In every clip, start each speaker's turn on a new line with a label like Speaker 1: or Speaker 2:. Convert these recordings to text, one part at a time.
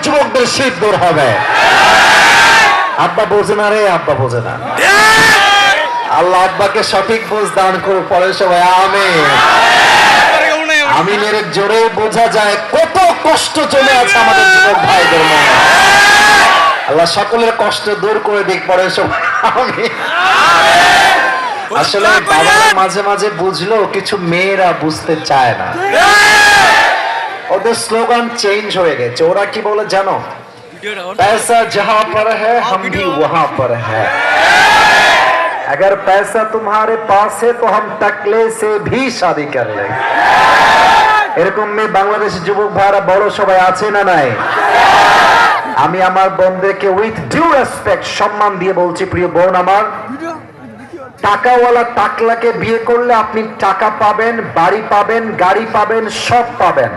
Speaker 1: যুবকদের শীত দূর হবে। আব্বা বোঝে না রে, আব্বা বোঝে না। আল্লাহ আব্বাকে সঠিক বুঝ দান করুন। পরে সবাই আমিন। আমিনের জোরে বোঝা যায় কত কষ্ট চলে আছে আমাদের যুবক ভাইদের মনে। আল্লাহ সকলের কষ্ট দূর করে দিক। পরে সবাই আমিন। আসলে বাবারা মাঝে মাঝে বুঝলো, কিছু মেয়েরা বুঝতে চায় না। ওদের স্লোগান চেঞ্জ হয়ে গেছে। ওরা কি বলে জানো? पैसा जहां पर है हम भी वहां पर है, अगर पैसा तुम्हारे पास है तो हम टकले से भी शादी कर लेंगे। এরকম মেয়ে বাংলাদেশের যুবক ভাইরা বড় সবাই আছে না নাই? আমি আমার বোনদেরকে উইথ ডিউ রেসপেক্ট সম্মান দিয়ে বলছি, প্রিয় বোন আমার, টাকাওয়ালা টাকলাকে বিয়ে করলে আপনি টাকা পাবেন, বাড়ি পাবেন, গাড়ি পাবেন, সব পাবেন,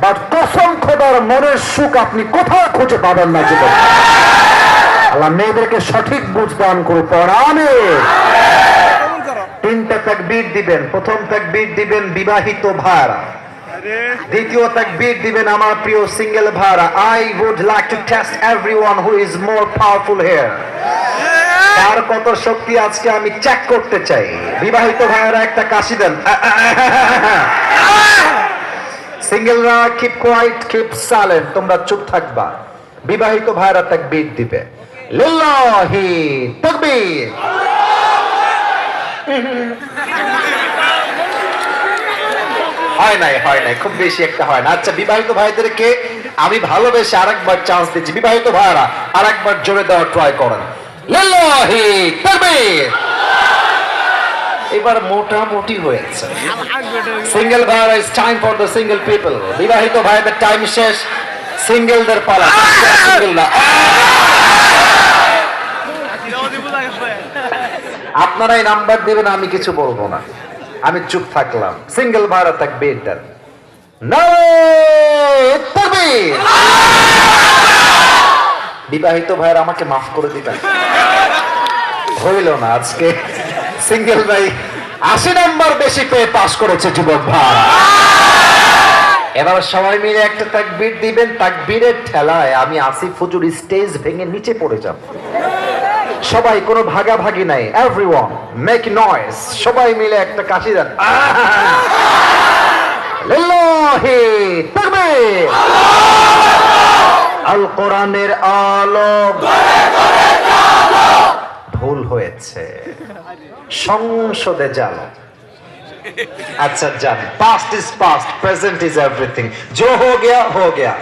Speaker 1: বাট কসম খোদার মনের সুখ আপনি কোথাও খুঁজে পাবেন না যুবক। আল্লাহ মেয়েদেরকে সঠিক বুঝ দান করুন। আমিন। তিনটা তাকবীর দিবেন। প্রথম তাকবীর দিবেন বিবাহিত ভাইরা, দ্বিতীয় তাকবীর দিবেন আমার প্রিয় সিঙ্গেল ভাইরা। I would like to test everyone who is more powerful here. কার কত শক্তি আজকে আমি চেক করতে চাই। বিবাহিত ভাইরা একটা কাশি দেন। সিঙ্গেলরা কিপ কোয়াইট, কিপ সাইলেন্ট, তোমরা চুপ থাকবা। বিবাহিত ভাইরা তাকবীর দিবে। লিল্লাহি তাকবীর। হয় নাই, খুব বেশি একটা হয় না। আচ্ছা, বিবাহিত ভাইদেরকে আমি ভালোবেসে আরেকবার চান্স দিচ্ছি। বিবাহিত ভাইরা আরেকবার জোরে দেওয়ার ট্রাই করেন। লিল্লাহি তাকবীর। এবার মোটামুটি হয়েছে। সিঙ্গেল ভাইরা, it's time for the single people. বিবাহিত ভাইদের টাইম শেষ, সিঙ্গেলদের পালা। সিঙ্গেলরা আপনারাই নাম্বার দিবেন, আমি কিছু বলবো না, আমি চুপ থাকলাম। সিঙ্গেল ভাইরা তাকবীর দেন। নারে তাকবীর। বিবাহিত ভাইরা আমাকে মাফ করে দিবেন, হইল না আজকে। সিঙ্গেল ভাই 80 নাম্বার বেশি পেয়ে পাস করেছে যুবক ভাই। এবার সবাই মিলে একটা তাকবীর দিবেন। তাকবীরের ঠেলায় আমি আসিফ হুজুর স্টেজ ভেঙে নিচে পড়ে যাব। সবাই, কোনো ভাগাভাগি নাই। Everyone make noise. সবাই মিলে একটা কাশি দেন। লিল্লাহি তাকবীর। আল কোরআনের আলো। ভুল হয়েছে, সংসদে যান। अच्छा जान, past is past, present is everything, जो हो गया हो गया।